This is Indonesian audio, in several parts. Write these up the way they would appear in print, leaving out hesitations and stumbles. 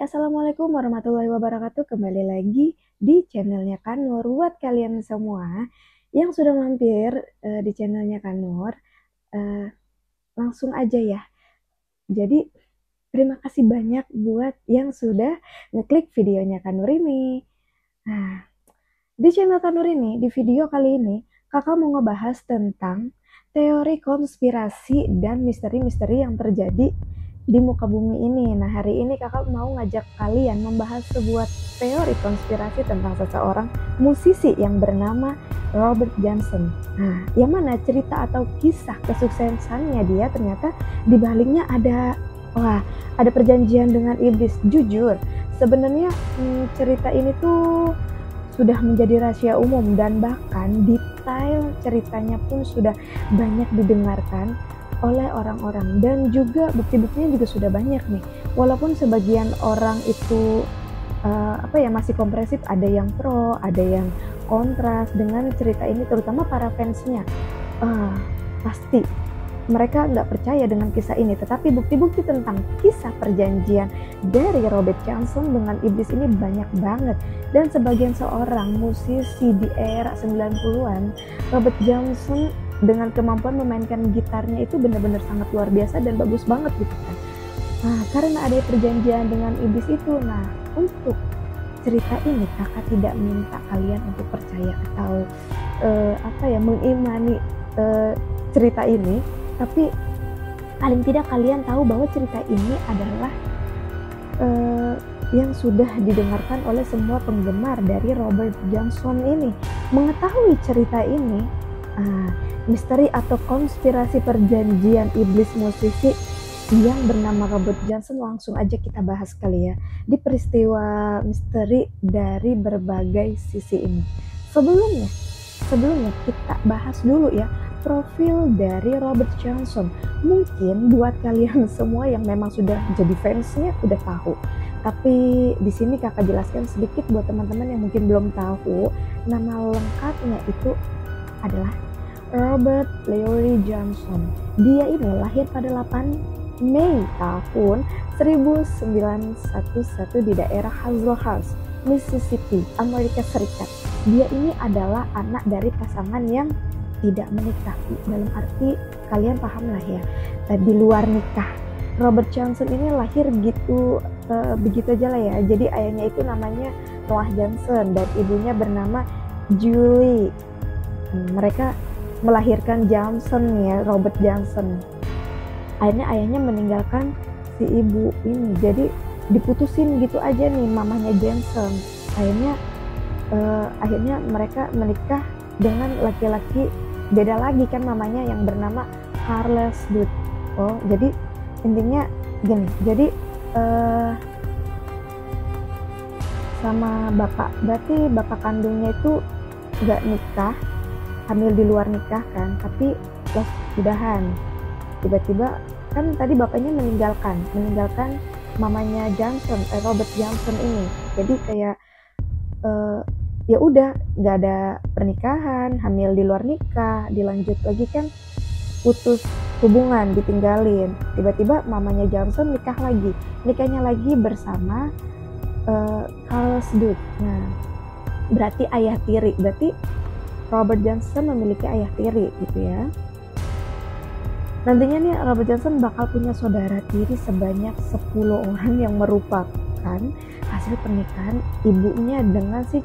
Assalamualaikum warahmatullahi wabarakatuh. Kembali lagi di channelnya Kak Nur. Buat kalian semua yang sudah mampir di channelnya Kak Nur, langsung aja ya. Jadi terima kasih banyak buat yang sudah ngeklik videonya Kak Nur ini. Nah, di channel Kak Nur ini, di video kali ini, kakak mau ngebahas tentang teori konspirasi dan misteri-misteri yang terjadi di muka bumi ini. Nah, hari ini kakak mau ngajak kalian membahas sebuah teori konspirasi tentang seseorang musisi yang bernama Robert Johnson. Nah, yang mana cerita atau kisah kesuksesannya dia ternyata dibaliknya ada perjanjian dengan iblis. Jujur, sebenarnya cerita ini tuh sudah menjadi rahasia umum dan bahkan detail ceritanya pun sudah banyak didengarkan oleh orang-orang dan juga bukti-buktinya juga sudah banyak nih. Walaupun sebagian orang itu masih kompresif, ada yang pro, ada yang kontras dengan cerita ini, terutama para fansnya. Pasti mereka nggak percaya dengan kisah ini, tetapi bukti-bukti tentang kisah perjanjian dari Robert Johnson dengan iblis ini banyak banget. Dan sebagian seorang musisi di era 90-an, Robert Johnson dengan kemampuan memainkan gitarnya itu benar-benar sangat luar biasa dan bagus banget gitu kan. Nah, karena ada perjanjian dengan iblis itu, nah untuk cerita ini kakak tidak minta kalian untuk percaya atau mengimani cerita ini, tapi paling tidak kalian tahu bahwa cerita ini adalah yang sudah didengarkan oleh semua penggemar dari Robert Johnson ini. Mengetahui cerita ini, misteri atau konspirasi perjanjian iblis musisi yang bernama Robert Johnson, langsung aja kita bahas kali ya di peristiwa misteri dari berbagai sisi ini. Sebelumnya kita bahas dulu ya profil dari Robert Johnson. Mungkin buat kalian semua yang memang sudah jadi fansnya udah tahu, tapi di sini kakak jelaskan sedikit buat teman-teman yang mungkin belum tahu. Nama lengkapnya itu adalah Robert Leroy Johnson. Dia ini lahir pada 8 Mei tahun 1911 di daerah Hazel House, Mississippi, Amerika Serikat. Dia ini adalah anak dari pasangan yang tidak menikah, dalam arti kalian paham lah ya, di luar nikah. Robert Johnson ini lahir gitu begitu aja lah ya. Jadi ayahnya itu namanya Noah Johnson dan ibunya bernama Julie. Mereka melahirkan Johnson ya, Robert Johnson. Akhirnya ayahnya meninggalkan si ibu ini, jadi diputusin gitu aja nih mamanya Johnson. Akhirnya mereka menikah dengan laki-laki beda lagi kan, mamanya yang bernama Charles Dutt. Jadi intinya gini, jadi sama bapak, berarti bapak kandungnya itu nggak nikah, hamil di luar nikah kan, tapi udahan. Tiba-tiba kan tadi bapaknya meninggalkan mamanya Johnson, Robert Johnson ini. Jadi kayak ya udah nggak ada pernikahan, hamil di luar nikah, dilanjut lagi kan putus hubungan, ditinggalin. Tiba-tiba mamanya Johnson nikahnya lagi bersama Charles Dutt. Nah, berarti ayah tiri, berarti Robert Johnson memiliki ayah tiri gitu ya. Nantinya nih Robert Johnson bakal punya saudara tiri sebanyak 10 orang yang merupakan hasil pernikahan ibunya dengan si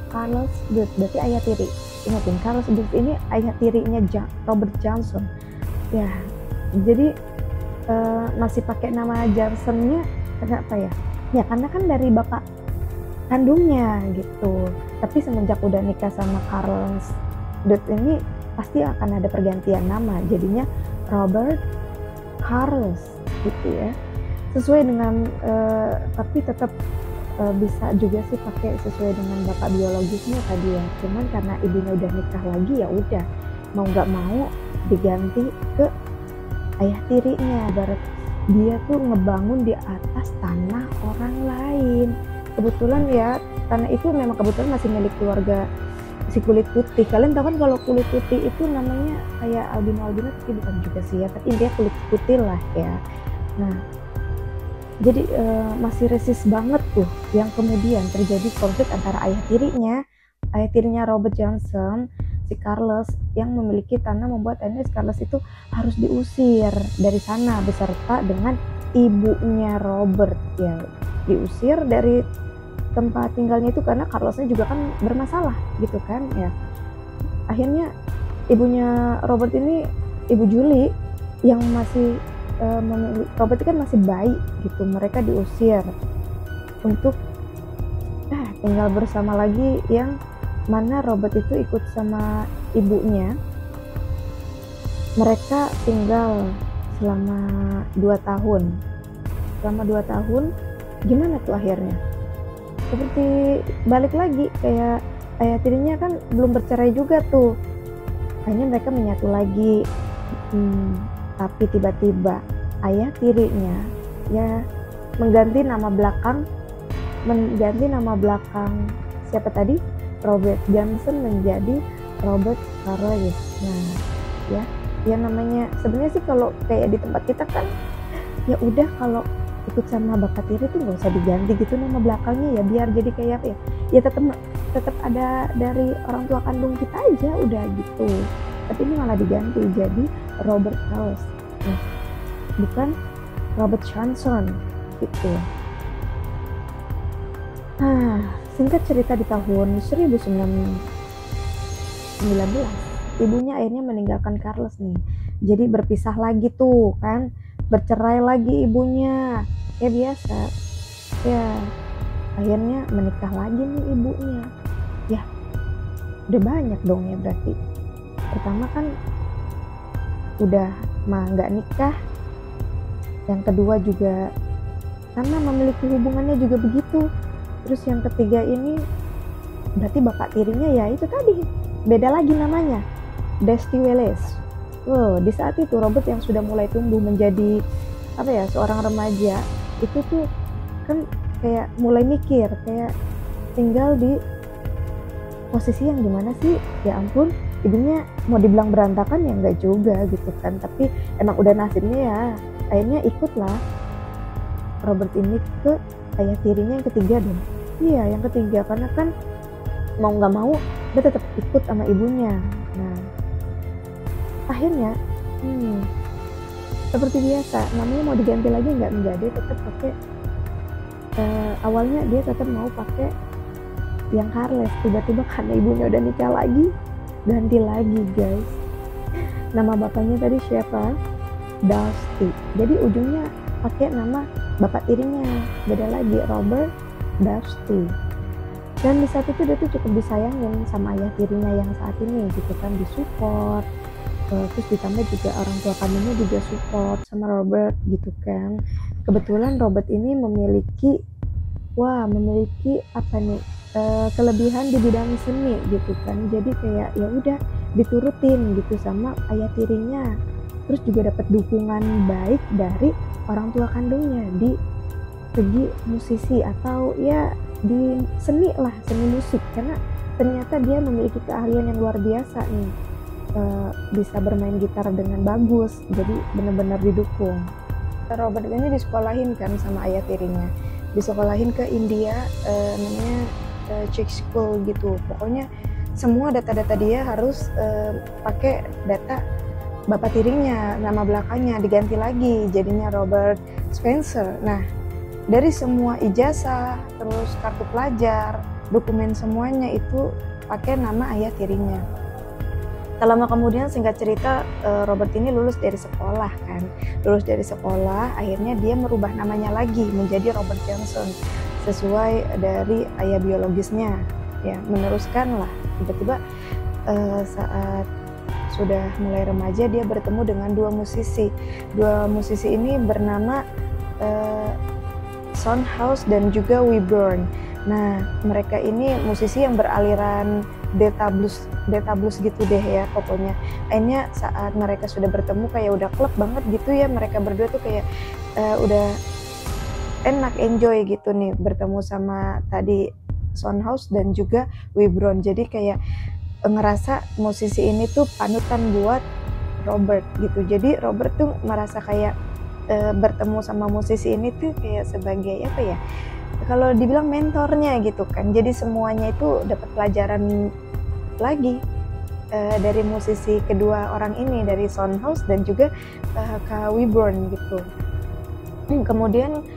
Charles Dutt, berarti ayah tiri. Ingatin, Charles Dutt ini ayah tirinya Robert Johnson. Ya, jadi masih pakai nama Johnsonnya kenapa ya? Ya karena kan dari bapak kandungnya gitu. Tapi semenjak udah nikah sama Charles Dutt ini pasti akan ada pergantian nama, jadinya Robert Charles gitu ya. Sesuai dengan tapi tetap bisa juga sih pakai sesuai dengan bapak biologisnya tadi ya. Cuman karena ibunya udah nikah lagi, ya udah mau nggak mau diganti ke ayah tirinya. Barat dia tuh ngebangun di atas tanah orang lain. Kebetulan ya tanah itu memang kebetulan masih milik keluarga si kulit putih. Kalian tahu kan kalau kulit putih itu namanya kayak albino, tapi bukan juga sih ya, tapi dia kulit putih lah ya. Nah, Jadi masih resist banget tuh, yang kemudian terjadi konflik antara ayah tirinya Robert Johnson, si Carlos yang memiliki tanah, membuat akhirnya si Carlos itu harus diusir dari sana beserta dengan ibunya Robert, ya diusir dari tempat tinggalnya itu karena Carlosnya juga kan bermasalah gitu kan ya. Akhirnya ibunya Robert ini, ibu Julie, yang masih Robert kan masih bayi gitu, mereka diusir untuk tinggal bersama lagi, yang mana Robert itu ikut sama ibunya. Mereka tinggal selama 2 tahun. Selama 2 tahun gimana tuh akhirnya? Seperti balik lagi kayak ayah tirinya kan belum bercerai juga tuh. Akhirnya mereka menyatu lagi. Tapi tiba-tiba ayah tirinya ya mengganti nama siapa tadi, Robert Johnson menjadi Robert Carles. Nah ya namanya sebenarnya sih kalau kayak di tempat kita kan ya udah, kalau ikut sama bapak tiri tuh nggak usah diganti gitu nama belakangnya, ya biar jadi kayak apa ya tetap ada dari orang tua kandung kita aja udah gitu. Tapi ini malah diganti jadi Robert Carles, bukan Robert Johnson gitu. Singkat cerita, di tahun 1919 ibunya akhirnya meninggalkan Carlos nih. Jadi berpisah lagi tuh kan, bercerai lagi ibunya. Ya biasa. Ya akhirnya menikah lagi nih ibunya. Ya udah banyak dong ya berarti. Pertama kan udah nggak nikah, yang kedua juga karena memiliki hubungannya juga begitu, terus yang ketiga ini berarti bapak tirinya ya itu tadi beda lagi namanya, Dusty Wallace. Di saat itu Robert yang sudah mulai tumbuh menjadi seorang remaja itu tuh kan kayak mulai mikir, kayak tinggal di posisi yang gimana sih, ya ampun, ibunya mau dibilang berantakan ya enggak juga gitu kan, tapi emang udah nasibnya ya akhirnya ikutlah Robert ini ke ayah tirinya yang ketiga dong. Iya, yang ketiga, karena kan mau nggak mau dia tetap ikut sama ibunya. Nah akhirnya seperti biasa, namanya mau diganti lagi enggak, dia tetap pakai awalnya dia tetap mau pakai yang Carles. Tiba-tiba karena ibunya udah nikah lagi, ganti lagi guys. Nama bapaknya tadi siapa? Dusty. Jadi ujungnya pakai nama bapak tirinya, beda lagi, Robert Dusty. Dan di saat itu dia tuh cukup disayangin sama ayah tirinya yang saat ini gitu kan, disupport. Terus ditambah juga orang tua kandungnya juga support sama Robert gitu kan. Kebetulan Robert ini memiliki kelebihan di bidang seni gitu kan, jadi kayak ya udah diturutin gitu sama ayah tirinya. Terus juga dapat dukungan baik dari orang tua kandungnya di segi musisi atau ya di seni musik, karena ternyata dia memiliki keahlian yang luar biasa nih, bisa bermain gitar dengan bagus, jadi benar-benar didukung. Robert ini disekolahin kan sama ayah tirinya, disekolahin ke India, namanya Czech School gitu. Pokoknya semua data-data dia harus pakai data bapak tirinya, nama belakangnya diganti lagi jadinya Robert Spencer. Nah dari semua ijazah, terus kartu pelajar, dokumen semuanya itu pakai nama ayah tirinya. Tak lama kemudian, singkat cerita, Robert ini lulus dari sekolah kan. Lulus dari sekolah, akhirnya dia merubah namanya lagi menjadi Robert Johnson sesuai dari ayah biologisnya. Ya, meneruskan lah. Tiba-tiba saat sudah mulai remaja, dia bertemu dengan dua musisi. Dua musisi ini bernama Sondhaus dan juga Webern. Nah, mereka ini musisi yang beraliran delta blues gitu deh ya pokoknya. Akhirnya saat mereka sudah bertemu kayak udah klub banget gitu ya, mereka berdua tuh kayak udah enak, enjoy gitu nih bertemu sama tadi Sondhaus dan juga Webern. Jadi kayak ngerasa musisi ini tuh panutan buat Robert gitu. Jadi Robert tuh merasa kayak bertemu sama musisi ini tuh kayak sebagai apa ya, kalau dibilang mentornya gitu kan. Jadi semuanya itu dapat pelajaran lagi dari musisi kedua orang ini, dari Sondhaus dan juga Kak Wibborn gitu. Kemudian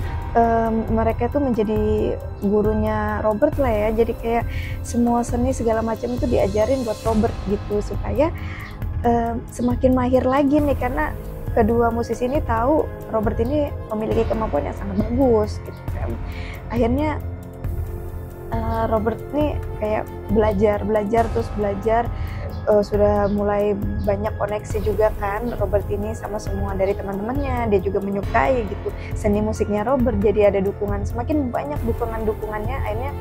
mereka tuh menjadi gurunya Robert lah ya, jadi kayak semua seni segala macam itu diajarin buat Robert gitu, supaya semakin mahir lagi nih, karena kedua musisi ini tahu Robert ini memiliki kemampuan yang sangat bagus gitu kan. Akhirnya Robert nih kayak belajar sudah mulai banyak koneksi juga kan Robert ini sama semua dari teman-temannya. Dia juga menyukai gitu seni musiknya Robert, jadi ada dukungan, semakin banyak dukungannya. Akhirnya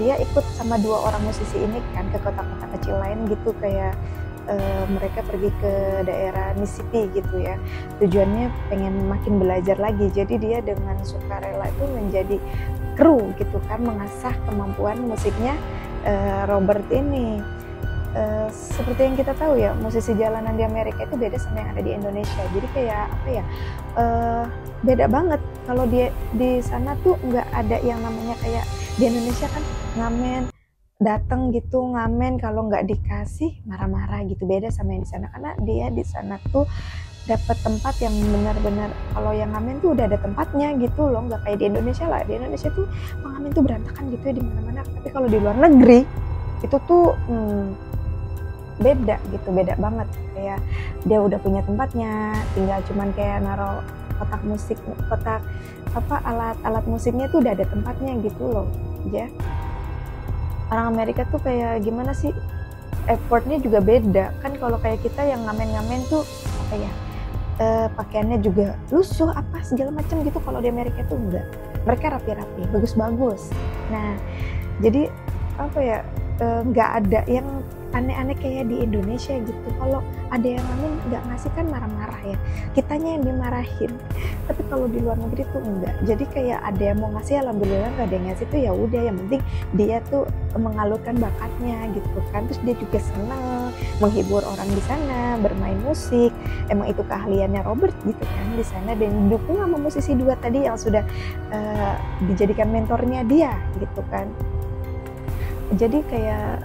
dia ikut sama dua orang musisi ini kan ke kota-kota kecil lain gitu, kayak mereka pergi ke daerah Mississippi gitu ya, tujuannya pengen makin belajar lagi. Jadi dia dengan sukarela itu menjadi kru gitu kan, mengasah kemampuan musiknya Robert ini. Seperti yang kita tahu ya, musisi jalanan di Amerika itu beda sama yang ada di Indonesia. Jadi kayak apa ya, beda banget. Kalau dia di sana tuh nggak ada yang namanya kayak di Indonesia kan ngamen, datang gitu ngamen, kalau nggak dikasih marah-marah gitu. Beda sama yang di sana, karena dia di sana tuh dapat tempat yang benar-benar, kalau yang ngamen tuh udah ada tempatnya gitu loh, nggak kayak di Indonesia lah. Di Indonesia tuh pengamen tuh berantakan gitu ya di mana-mana. Tapi kalau di luar negeri itu tuh beda gitu, beda banget. Kayak dia udah punya tempatnya, tinggal cuman kayak naruh kotak alat musiknya tuh udah ada tempatnya gitu loh ya. Orang Amerika tuh kayak gimana sih, effortnya juga beda kan. Kalau kayak kita yang ngamen-ngamen tuh apa ya, pakaiannya juga lusuh apa segala macam gitu. Kalau di Amerika tuh enggak, mereka rapi-rapi, bagus-bagus. Nah jadi apa ya, nggak ada yang aneh-aneh kayak di Indonesia gitu. Kalau ada yang ngamen nggak ngasih kan marah-marah ya, kitanya yang dimarahin. Tapi kalau di luar negeri tuh enggak, jadi kayak ada yang mau ngasih alhamdulillah, nggak ada yang ngasih tuh ya udah, yang penting dia tuh mengalurkan bakatnya gitu kan. Terus dia juga senang menghibur orang di sana, bermain musik, emang itu keahliannya Robert gitu kan di sana, dan didukung sama musisi dua tadi yang sudah dijadikan mentornya dia gitu kan. Jadi kayak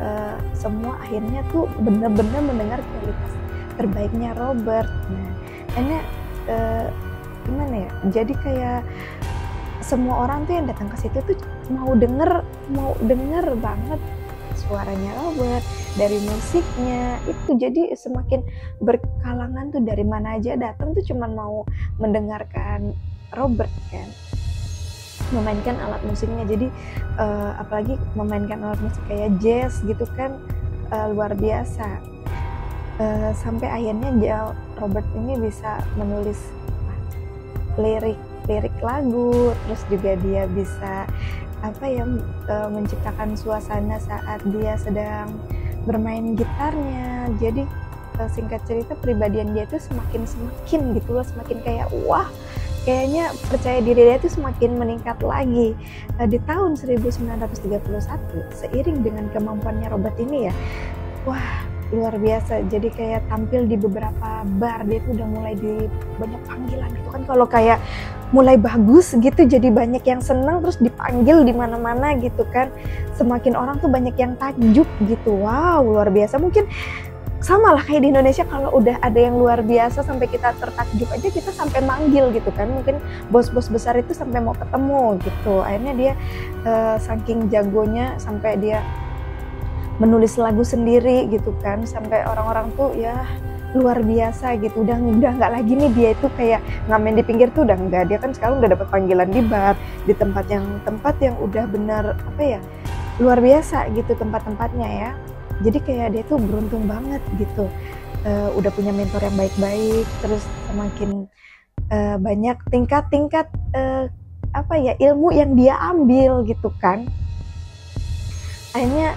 semua akhirnya tuh benar-benar mendengar kualitas terbaiknya Robert. Nah, hanya gimana ya? Jadi kayak semua orang tuh yang datang ke situ tuh mau denger banget suaranya Robert, dari musiknya itu. Jadi semakin berkalangan tuh, dari mana aja datang tuh cuman mau mendengarkan Robert kan, memainkan alat musiknya. Jadi apalagi memainkan alat musik kayak jazz gitu kan, luar biasa. Sampai akhirnya Robert ini bisa menulis lirik lagu, terus juga dia bisa apa ya, menciptakan suasana saat dia sedang bermain gitarnya. Jadi singkat cerita, pribadian dia itu semakin gitu loh, semakin kayak wah, kayaknya percaya diri dia itu semakin meningkat lagi. Di tahun 1931, seiring dengan kemampuannya Robert ini ya, wah luar biasa. Jadi kayak tampil di beberapa bar, dia tuh udah mulai di banyak panggilan gitu kan. Kalau kayak mulai bagus gitu, jadi banyak yang senang, terus dipanggil di mana-mana gitu kan. Semakin orang tuh banyak yang takjub gitu. Wow, luar biasa. Mungkin sama lah kayak di Indonesia, kalau udah ada yang luar biasa sampai kita tertakjub aja, kita sampai manggil gitu kan. Mungkin bos-bos besar itu sampai mau ketemu gitu. Akhirnya dia saking jagonya sampai dia menulis lagu sendiri gitu kan, sampai orang-orang tuh ya luar biasa gitu. Udah nggak lagi nih dia itu kayak ngamen di pinggir tuh, udah nggak. Dia kan sekarang udah dapat panggilan di bar, di tempat yang udah benar apa ya, luar biasa gitu tempat-tempatnya ya. Jadi kayak dia tuh beruntung banget gitu, udah punya mentor yang baik-baik, terus semakin banyak tingkat-tingkat apa ya, ilmu yang dia ambil gitu kan. Akhirnya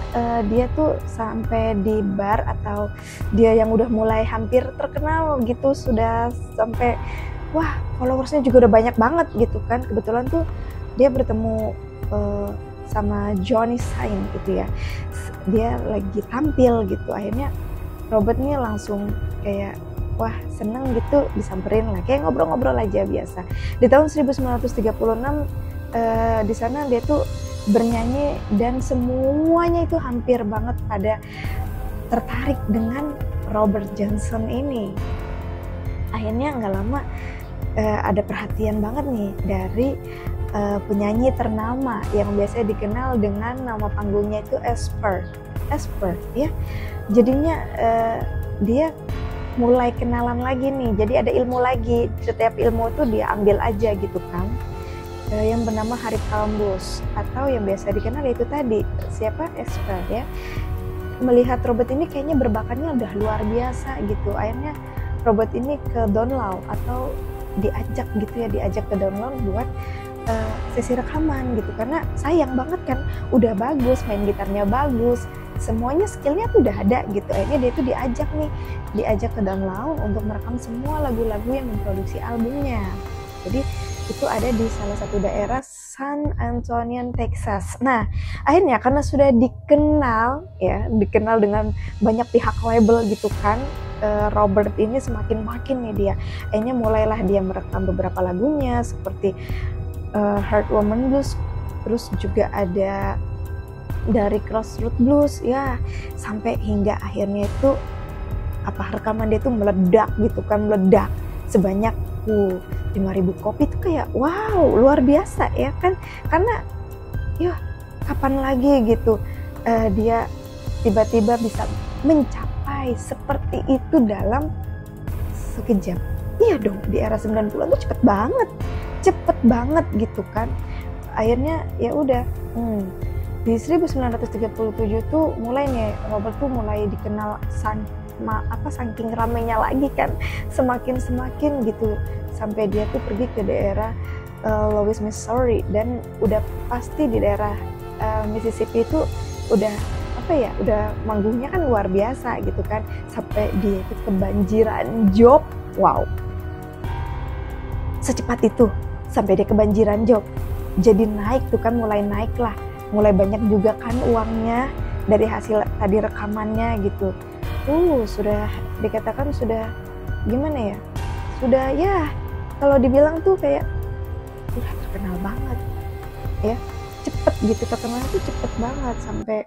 dia tuh sampai di bar, atau dia yang udah mulai hampir terkenal gitu, sudah sampai wah followersnya juga udah banyak banget gitu kan. Kebetulan tuh dia bertemu sama Johnny Sain gitu ya, dia lagi tampil gitu. Akhirnya Robert nih langsung kayak wah seneng gitu disamperin lah, kayak ngobrol-ngobrol aja biasa. Di tahun 1936 di sana dia tuh bernyanyi dan semuanya itu hampir banget pada tertarik dengan Robert Johnson ini. Akhirnya nggak lama ada perhatian banget nih dari penyanyi ternama yang biasanya dikenal dengan nama panggungnya itu Esper ya. Jadinya dia mulai kenalan lagi nih, jadi ada ilmu lagi, setiap ilmu itu dia ambil aja gitu kan. Yang bernama Harry Columbus atau yang biasa dikenal itu tadi siapa, Esper ya. Melihat Robert ini kayaknya berbakatnya udah luar biasa gitu, akhirnya Robert ini ke Donlau atau diajak ke Donlau buat sesi rekaman gitu, karena sayang banget kan, udah bagus, main gitarnya bagus, semuanya skillnya tuh udah ada gitu. Akhirnya dia tuh diajak ke Donlau untuk merekam semua lagu-lagu yang memproduksi albumnya. Jadi itu ada di salah satu daerah San Antonio, Texas. Nah, akhirnya karena sudah dikenal dengan banyak pihak label gitu kan, Robert ini semakin makin nih dia. Akhirnya mulailah dia merekam beberapa lagunya seperti Heart Woman Blues, terus juga ada dari Crossroad Blues ya, sampai hingga akhirnya itu rekaman dia tuh meledak gitu kan, meledak sebanyak 5.000 kopi tuh, kayak wow luar biasa ya kan, karena kapan lagi gitu dia tiba-tiba bisa mencapai seperti itu dalam sekejap. Iya dong, di era 90-an tuh cepet banget gitu kan. Akhirnya ya udah di 1937 tuh mulai nih Robert tuh mulai dikenal saking ramenya lagi kan, semakin gitu, sampai dia tuh pergi ke daerah Louis, Missouri, dan udah pasti di daerah Mississippi itu udah manggungnya kan luar biasa gitu kan, sampai dia itu kebanjiran job. Wow, secepat itu sampai dia kebanjiran job, jadi naik tuh kan, mulai banyak juga kan uangnya dari hasil tadi rekamannya gitu. Sudah dikatakan sudah gimana ya, sudah ya kalau dibilang tuh kayak udah terkenal banget ya, cepet gitu, terkenal tuh cepet banget, sampai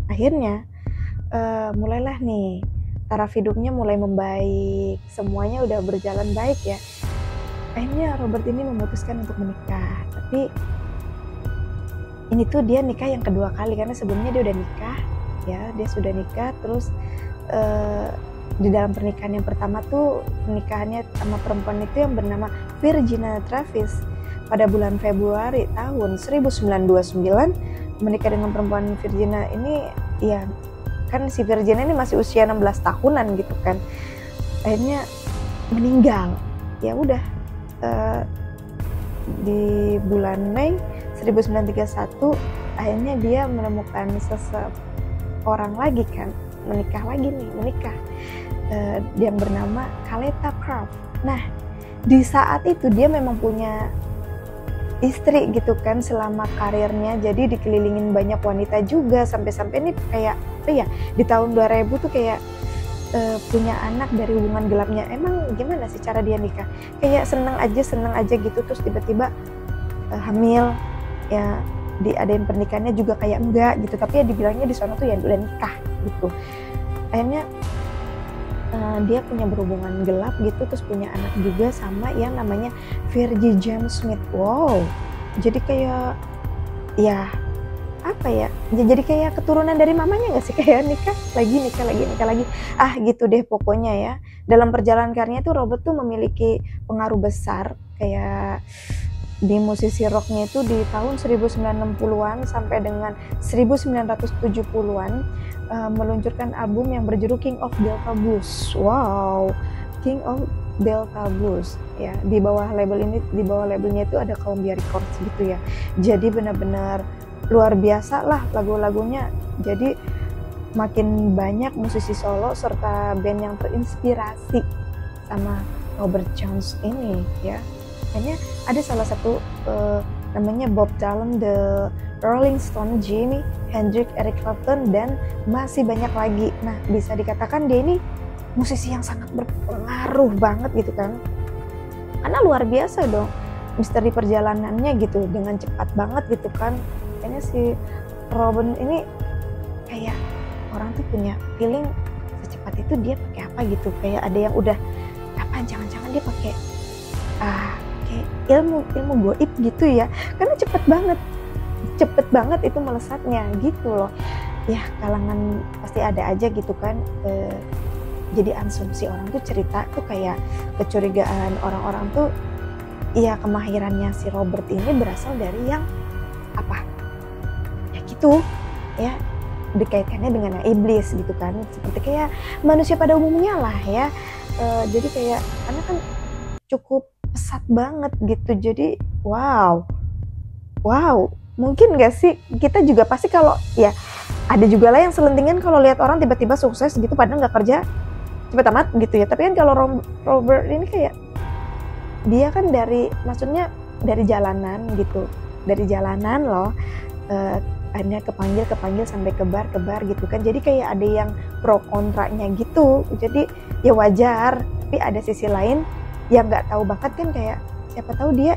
akhirnya mulailah nih taraf hidupnya mulai membaik, semuanya udah berjalan baik ya. Akhirnya Robert ini memutuskan untuk menikah, tapi ini tuh dia nikah yang kedua kali, karena sebelumnya dia udah nikah ya, dia sudah nikah. Terus di dalam pernikahan yang pertama tuh, pernikahannya sama perempuan itu yang bernama Virginia Travis pada bulan Februari tahun 1929, menikah dengan perempuan Virginia ini ya kan, si Virginia ini masih usia 16 tahunan gitu kan. Akhirnya meninggal ya udah di bulan Mei 1931. Akhirnya dia menemukan seseorang lagi kan, menikah yang bernama Kaleta Craft. Nah, di saat itu dia memang punya istri gitu kan selama karirnya, jadi dikelilingin banyak wanita juga, sampai-sampai ini kayak di tahun 2000 tuh kayak punya anak dari hubungan gelapnya. Emang gimana sih cara dia nikah, kayak seneng aja gitu, terus tiba-tiba hamil ya, diadain pernikahannya juga kayak enggak gitu, tapi ya dibilangnya di sana tuh ya udah nikah gitu. Akhirnya dia punya berhubungan gelap gitu, terus punya anak juga sama yang namanya Virgie James Smith. Wow, jadi kayak jadi kayak keturunan dari mamanya nggak sih, kayak nikah lagi gitu deh pokoknya ya. Dalam perjalanan karirnya tuh Robert tuh memiliki pengaruh besar kayak di musisi rocknya itu di tahun 1960-an sampai dengan 1970-an meluncurkan album yang berjudul King of Delta Blues. Wow, King of Delta Blues ya. Di bawah labelnya itu ada Columbia Records gitu ya. Jadi benar-benar luar biasa lah lagu-lagunya. Jadi makin banyak musisi solo serta band yang terinspirasi sama Robert Jones ini ya. Hanya ada salah satu namanya Bob Dylan, The Rolling Stone, Jimi Hendrix, Eric Clapton, dan masih banyak lagi. Nah, bisa dikatakan dia ini musisi yang sangat berpengaruh banget gitu kan, karena luar biasa dong misteri perjalanannya gitu, dengan cepat banget gitu kan. Kayaknya si Robert ini kayak orang tuh punya feeling secepat itu dia pakai apa gitu, kayak ada yang udah apa, jangan-jangan dia pakai kayak ilmu goib gitu ya, karena cepet banget itu melesatnya gitu loh ya. Kalangan pasti ada aja gitu kan, jadi asumsi orang tuh cerita tuh kayak kecurigaan orang-orang tuh ya kemahirannya si Robert ini berasal dari yang apa ya gitu ya, dikaitkannya dengan yang iblis gitu kan, seperti kayak manusia pada umumnya lah ya. Jadi kayak karena kan cukup pesat banget gitu, jadi wow mungkin gak sih kita juga pasti kalau ya ada juga lah yang selentingan kalau lihat orang tiba-tiba sukses gitu padahal nggak kerja cepet amat gitu ya. Tapi kan kalau Robert ini kayak dia kan maksudnya dari jalanan gitu, dari jalanan loh, akhirnya kepanggil sampai kebar gitu kan. Jadi kayak ada yang pro kontranya gitu, jadi ya wajar. Tapi ada sisi lain yang nggak tahu banget kan, kayak siapa tahu dia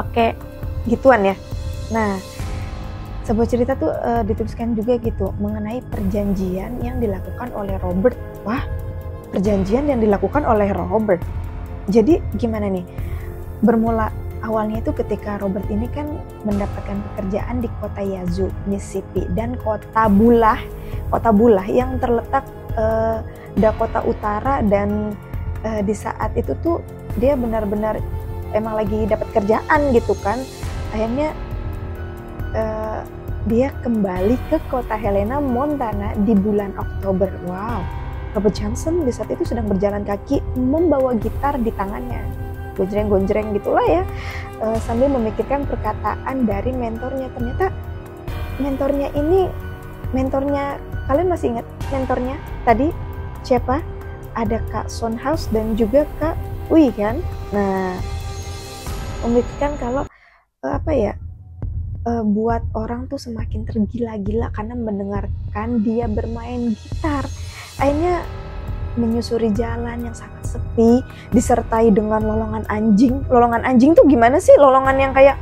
pakai gituan ya. Nah, sebuah cerita tuh dituliskan juga gitu mengenai perjanjian yang dilakukan oleh Robert. Wah, perjanjian yang dilakukan oleh Robert. Jadi gimana nih? Bermula awalnya itu ketika Robert ini kan mendapatkan pekerjaan di kota Yazoo, Mississippi, dan kota Beulah yang terletak Dakota Utara. Dan di saat itu tuh dia benar-benar emang lagi dapat kerjaan gitu kan. Akhirnya dia kembali ke kota Helena, Montana di bulan Oktober. Wow, Robert Johnson di saat itu sedang berjalan kaki membawa gitar di tangannya, gonjreng gitulah ya, sambil memikirkan perkataan dari mentornya. Ternyata mentornya kalian masih ingat mentornya tadi siapa? Ada Kak Sondhaus dan juga Kak Uy kan. Nah, memikirkan kalau buat orang tuh semakin tergila-gila karena mendengarkan dia bermain gitar. Akhirnya menyusuri jalan yang sangat sepi disertai dengan lolongan anjing. Lolongan anjing tuh gimana sih? Lolongan yang kayak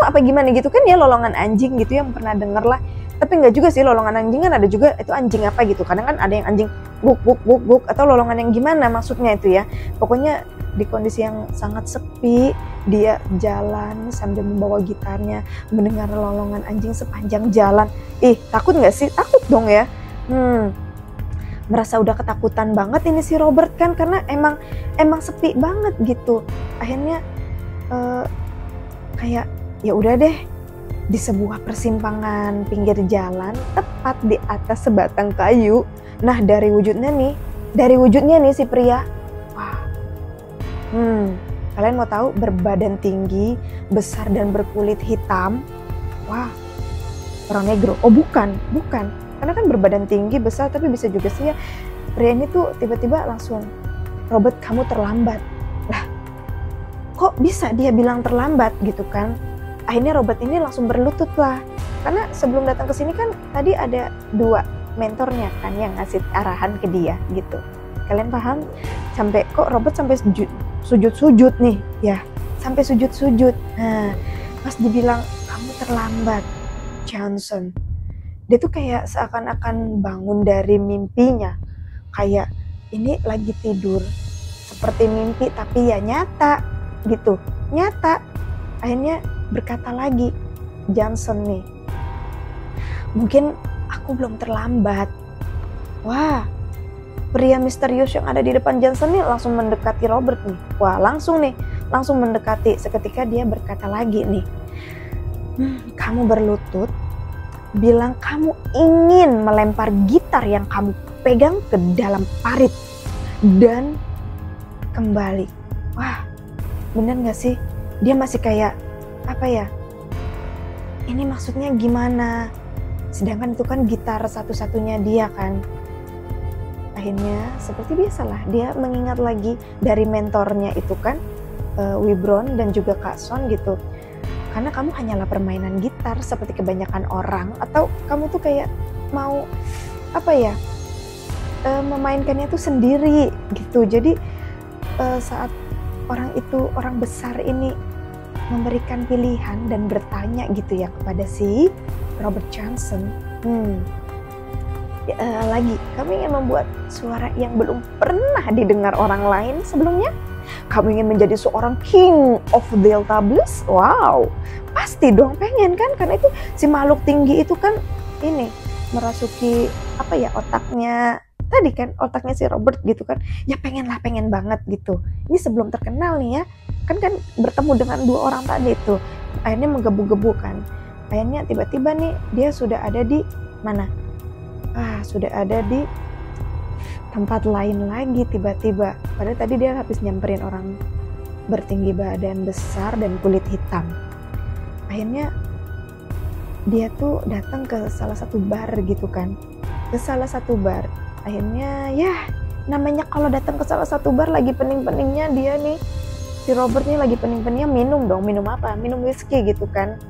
apa gimana gitu kan ya, lolongan anjing gitu yang pernah denger lah. Tapi enggak juga sih, lolongan anjing kan ada juga itu anjing apa gitu. Kadang kan ada yang anjing buk atau lolongan yang gimana maksudnya itu ya. Pokoknya di kondisi yang sangat sepi dia jalan sambil membawa gitarnya, mendengar lolongan anjing sepanjang jalan. Takut nggak sih? Takut dong ya. Merasa udah ketakutan banget ini si Robert kan, karena emang sepi banget gitu. Akhirnya kayak ya udah deh, di sebuah persimpangan pinggir jalan tepat di atas sebatang kayu. Nah, dari wujudnya nih si pria, wah, kalian mau tahu, berbadan tinggi, besar dan berkulit hitam. Wah, orang negro. Oh bukan, karena kan berbadan tinggi, besar, tapi bisa juga sih ya. Pria ini tuh tiba-tiba langsung, Robert kamu terlambat. Lah, kok bisa dia bilang terlambat gitu kan? Akhirnya Robert ini langsung berlutut lah, karena sebelum datang ke sini kan tadi ada 2 mentornya kan yang ngasih arahan ke dia gitu. Kalian paham? Sampai kok Robert sampai sujud nih ya, sampai sujud. Nah, pas dibilang kamu terlambat Johnson, dia tuh kayak seakan-akan bangun dari mimpinya, kayak ini lagi tidur seperti mimpi tapi ya nyata gitu, nyata. Akhirnya berkata lagi Johnson nih, mungkin aku belum terlambat. Wah, pria misterius yang ada di depan Johnson nih langsung mendekati Robert nih. Wah, langsung mendekati. Seketika dia berkata lagi nih, kamu berlutut, bilang kamu ingin melempar gitar yang kamu pegang ke dalam parit dan kembali. Wah, bener gak sih? Dia masih kayak apa ya? Ini maksudnya gimana? Sedangkan itu kan gitar satu-satunya dia kan. Akhirnya seperti biasalah dia mengingat lagi dari mentornya itu kan, Wibron dan juga Kak Son gitu. Karena kamu hanyalah permainan gitar seperti kebanyakan orang, atau kamu tuh kayak mau apa ya? memainkannya tuh sendiri gitu. Jadi saat orang besar ini memberikan pilihan dan bertanya gitu ya kepada si Robert Johnson, lagi, kamu ingin membuat suara yang belum pernah didengar orang lain sebelumnya? Kamu ingin menjadi seorang king of Delta Blues? Wow, pasti dong pengen kan, karena itu si makhluk tinggi itu kan ini merasuki otaknya tadi kan, otaknya si Robert gitu kan, ya pengen banget gitu. Ini sebelum terkenal nih ya, kan bertemu dengan dua orang tadi itu, akhirnya menggebu-gebu kan, akhirnya tiba-tiba nih dia sudah ada di mana? Sudah ada di tempat lain lagi tiba-tiba. Padahal tadi dia habis nyamperin orang bertinggi badan besar dan kulit hitam. Akhirnya dia tuh datang ke salah satu bar gitu kan. Ke salah satu bar. Akhirnya ya namanya kalau datang ke salah satu bar lagi pening-peningnya dia nih. Si Robert nih lagi pening-peningnya minum dong. Minum apa? Minum whisky gitu kan.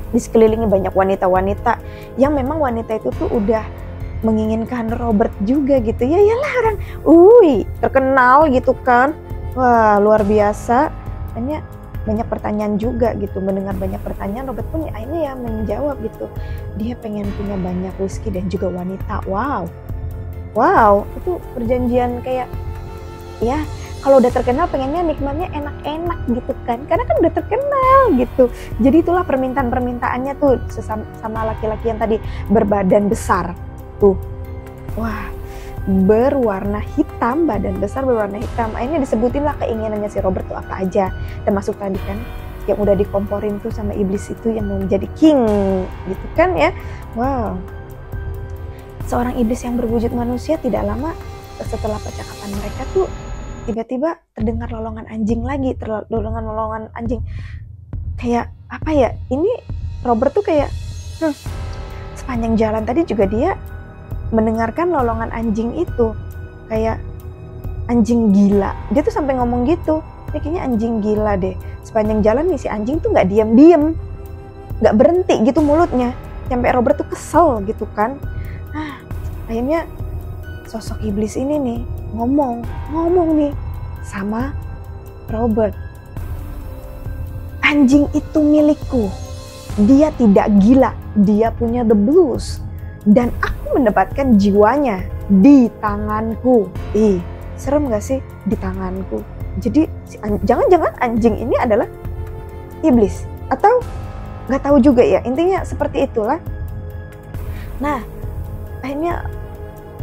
Di sekelilingi banyak wanita-wanita yang memang wanita itu tuh udah menginginkan Robert juga gitu. Ya iyalah orang terkenal gitu kan. Wah, luar biasa. Hanya banyak pertanyaan juga gitu. Mendengar banyak pertanyaan, Robert pun akhirnya ya menjawab gitu. Dia pengen punya banyak whisky dan juga wanita. Wow, itu perjanjian kayak ya kalau udah terkenal pengennya nikmatnya enak-enak gitu kan, karena kan udah terkenal gitu. Jadi itulah permintaannya tuh sama laki-laki yang tadi berbadan besar tuh. Wah, berwarna hitam, badan besar berwarna hitam. Akhirnya disebutin lah keinginannya si Robert tuh apa aja, termasuk tadi kan yang udah dikomporin tuh sama iblis itu yang mau menjadi king gitu kan ya. Wow, seorang iblis yang berwujud manusia. Tidak lama setelah percakapan mereka tuh tiba-tiba terdengar lolongan anjing lagi, lolongan anjing. Kayak apa ya, ini Robert tuh kayak sepanjang jalan tadi juga dia mendengarkan lolongan anjing itu, kayak anjing gila. Dia tuh sampai ngomong gitu, ini kayaknya anjing gila deh. Sepanjang jalan nih si anjing tuh gak diem-diem, gak berhenti gitu mulutnya, sampai Robert tuh kesel gitu kan. Akhirnya sosok iblis ini nih ngomong nih sama Robert, anjing itu milikku, dia tidak gila, dia punya the blues, dan aku mendapatkan jiwanya di tanganku. Serem gak sih? Di tanganku. Jadi jangan-jangan anjing ini adalah iblis, atau gak tahu juga ya, intinya seperti itulah. Nah, akhirnya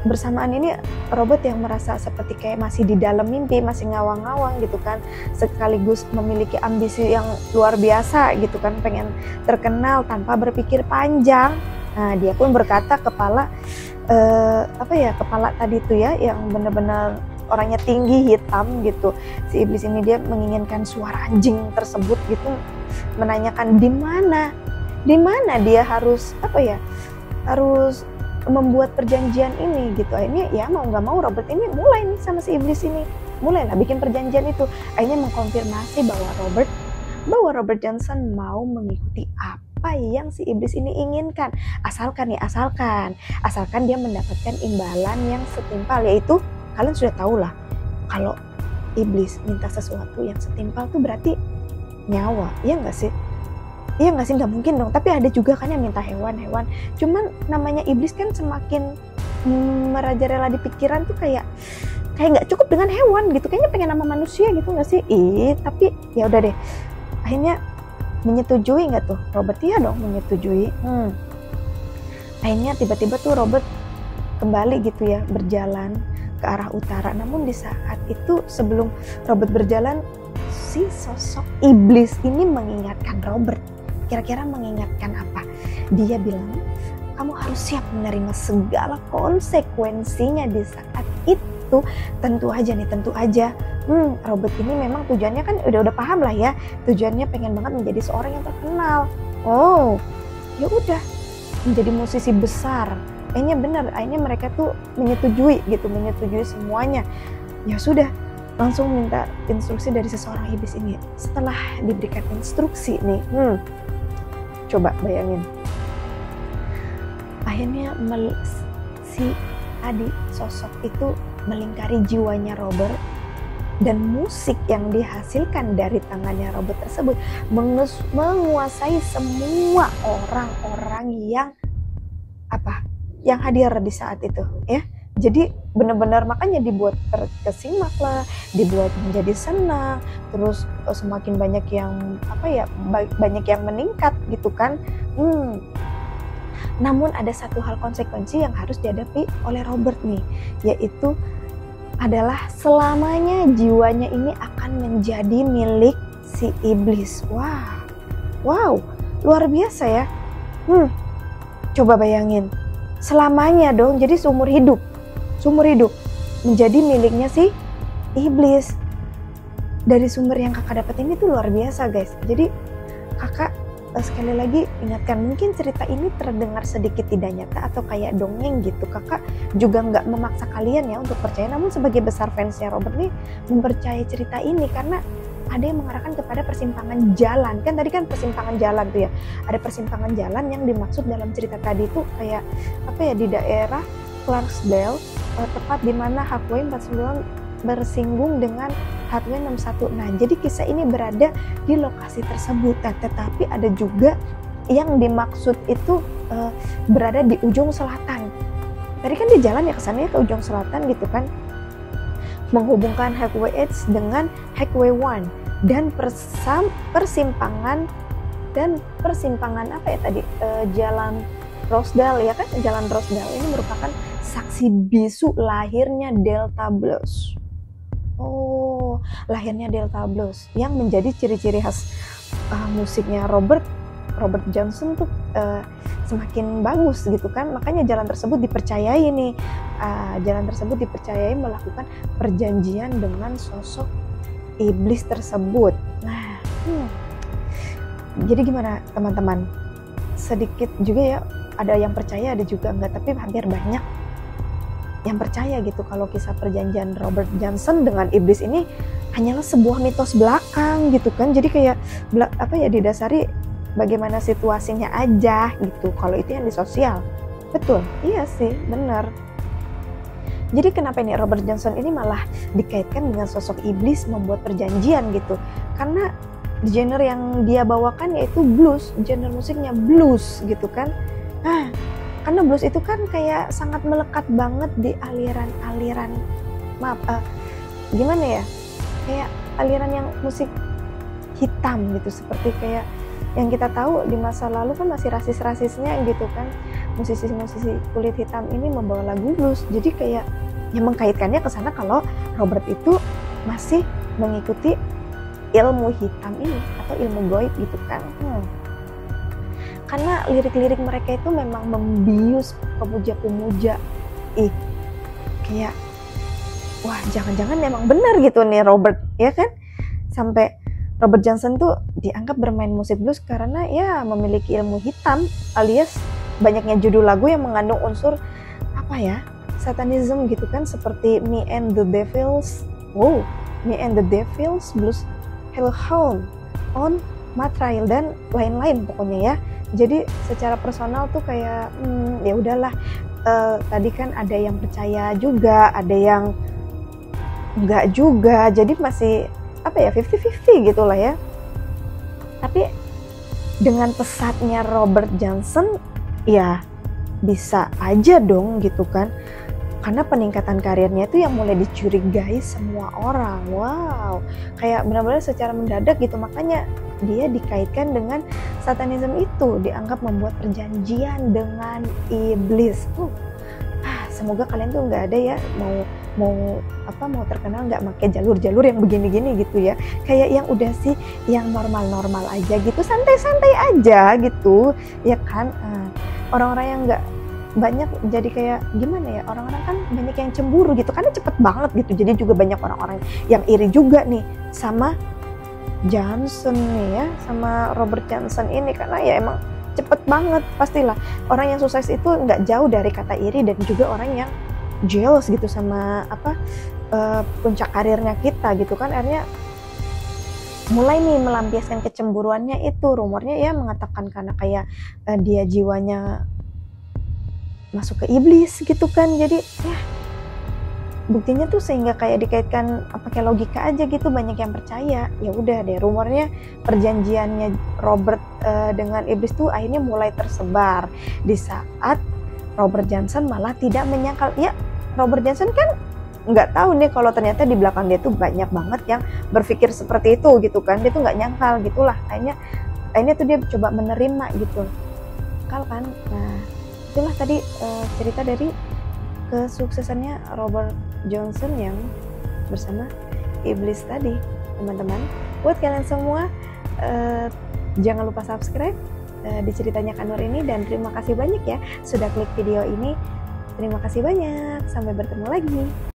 bersamaan ini Robert yang merasa seperti kayak masih di dalam mimpi, masih ngawang-ngawang gitu kan, sekaligus memiliki ambisi yang luar biasa gitu kan, pengen terkenal tanpa berpikir panjang. Nah, dia pun berkata kepala tadi itu ya, yang benar-benar orangnya tinggi hitam gitu. Si iblis ini dia menginginkan suara anjing tersebut gitu, menanyakan di mana dia harus harus membuat perjanjian ini gitu. Akhirnya ya mau nggak mau Robert ini mulai nih sama si iblis ini, mulailah bikin perjanjian itu. Akhirnya mengkonfirmasi bahwa Robert Johnson mau mengikuti apa yang si iblis ini inginkan, asalkan dia mendapatkan imbalan yang setimpal, yaitu kalian sudah tahu lah kalau iblis minta sesuatu yang setimpal tuh berarti nyawa, iya nggak sih? Iya nggak sih? Nggak mungkin dong. Tapi ada juga kan yang minta hewan. Cuman namanya iblis kan semakin merajalela di pikiran tuh kayak nggak cukup dengan hewan gitu. Kayaknya pengen sama manusia gitu nggak sih? Tapi ya udah deh. Akhirnya menyetujui nggak tuh Robert? Iya dong, menyetujui. Akhirnya tiba-tiba tuh Robert kembali gitu ya, berjalan ke arah utara. Namun di saat itu sebelum Robert berjalan, si sosok iblis ini mengingatkan Robert. Kira-kira mengingatkan apa? Dia bilang, kamu harus siap menerima segala konsekuensinya di saat itu. Tentu aja. Robert ini memang tujuannya kan udah paham lah ya. Tujuannya pengen banget menjadi seorang yang terkenal. Oh, ya udah, menjadi musisi besar. Akhirnya mereka tuh menyetujui semuanya. Ya sudah, langsung minta instruksi dari seseorang iblis ini. Setelah diberikan instruksi nih, coba bayangin. Akhirnya si sosok itu melingkari jiwanya Robert, dan musik yang dihasilkan dari tangannya Robert tersebut menguasai semua orang-orang yang hadir di saat itu ya. Jadi benar-benar makanya dibuat terkesimak lah, dibuat menjadi senang, terus semakin banyak yang banyak yang meningkat gitu kan. Namun ada satu hal konsekuensi yang harus dihadapi oleh Robert nih, yaitu adalah selamanya jiwanya ini akan menjadi milik si iblis. Wow, luar biasa ya. Coba bayangin, selamanya dong, jadi seumur hidup menjadi miliknya si iblis. Dari sumber yang kakak dapat ini tuh luar biasa guys. Jadi kakak sekali lagi ingatkan, mungkin cerita ini terdengar sedikit tidak nyata atau kayak dongeng gitu. Kakak juga nggak memaksa kalian ya untuk percaya, namun sebagai besar fansnya Robert nih mempercayai cerita ini karena ada yang mengarahkan kepada persimpangan jalan. Kan tadi kan persimpangan jalan tuh ya, ada persimpangan jalan yang dimaksud dalam cerita tadi itu kayak di daerah Clarksdale, tepat di mana Highway 49 bersinggung dengan Highway 61. Nah, jadi kisah ini berada di lokasi tersebut. Tetapi ada juga yang dimaksud itu berada di ujung selatan. Tadi kan di jalan ya kesannya ke ujung selatan gitu kan, menghubungkan Highway 8 dengan Highway 1 dan persimpangan Jalan Rosedale ya kan. Jalan Rosedale ini merupakan saksi bisu lahirnya Delta Blues. Lahirnya Delta Blues yang menjadi ciri-ciri khas musiknya Robert Johnson tuh semakin bagus gitu kan. Makanya jalan tersebut dipercayai melakukan perjanjian dengan sosok iblis tersebut. Nah, jadi gimana teman-teman? Sedikit juga ya, ada yang percaya ada juga enggak, tapi hampir banyak yang percaya gitu kalau kisah perjanjian Robert Johnson dengan iblis ini hanyalah sebuah mitos belakang gitu kan. Jadi kayak didasari bagaimana situasinya aja gitu. Kalau itu yang di sosial, betul, iya sih, benar. Jadi kenapa ini Robert Johnson ini malah dikaitkan dengan sosok iblis membuat perjanjian gitu? Karena genre yang dia bawakan yaitu blues, genre musiknya blues gitu kan. Karena blues itu kan kayak sangat melekat banget di aliran gimana ya? Kayak aliran yang musik hitam gitu, seperti kayak yang kita tahu di masa lalu kan masih rasis-rasisnya gitu kan. Musisi-musisi kulit hitam ini membawa lagu blues. Jadi kayak yang mengkaitkannya ke sana kalau Robert itu masih mengikuti ilmu hitam ini atau ilmu goib gitu kan. Karena lirik-lirik mereka itu memang membius pemuja-pemuja. Kayak wah, jangan-jangan emang benar gitu nih Robert, ya kan? Sampai Robert Johnson tuh dianggap bermain musik blues karena ya memiliki ilmu hitam, alias banyaknya judul lagu yang mengandung unsur satanism gitu kan, seperti Me and the Devils Blues, Hellhound on My Trail dan lain-lain pokoknya ya. Jadi secara personal tuh kayak ya udahlah, tadi kan ada yang percaya juga, ada yang enggak juga, jadi masih 50-50 gitu lah ya. Tapi dengan pesatnya Robert Johnson ya bisa aja dong gitu kan, karena peningkatan karirnya itu yang mulai dicurigai semua orang. Wow, kayak benar-benar secara mendadak gitu. Makanya dia dikaitkan dengan satanisme itu, dianggap membuat perjanjian dengan iblis. Semoga kalian tuh nggak ada ya mau terkenal nggak pakai jalur-jalur yang begini-gini gitu ya. Kayak yang udah sih yang normal-normal aja gitu, santai-santai aja gitu ya kan. Orang-orang yang nggak banyak jadi kayak gimana ya, orang-orang kan banyak yang cemburu gitu karena cepet banget gitu. Jadi juga banyak orang-orang yang iri juga nih sama Johnson nih ya, sama Robert Johnson ini, karena ya emang cepet banget. Pastilah orang yang sukses itu nggak jauh dari kata iri, dan juga orang yang jealous gitu sama puncak karirnya kita gitu kan. Akhirnya mulai nih melampiaskan kecemburuannya itu. Rumornya ya mengatakan karena kayak dia jiwanya masuk ke iblis gitu kan. Jadi ya buktinya tuh sehingga kayak dikaitkan pakai logika aja gitu, banyak yang percaya. Ya udah deh, rumornya perjanjiannya Robert dengan iblis tuh akhirnya mulai tersebar di saat Robert Johnson malah tidak menyangkal. Ya, Robert Johnson kan nggak tahu nih kalau ternyata di belakang dia tuh banyak banget yang berpikir seperti itu gitu kan. Dia tuh nggak nyangkal gitulah. Akhirnya tuh dia coba menerima gitu. Kan. Nah, itulah tadi cerita dari kesuksesannya Robert Johnson yang bersama iblis tadi, teman-teman. Buat kalian semua, jangan lupa subscribe di ceritanya Kak Nur ini, dan terima kasih banyak ya sudah klik video ini. Terima kasih banyak, sampai bertemu lagi.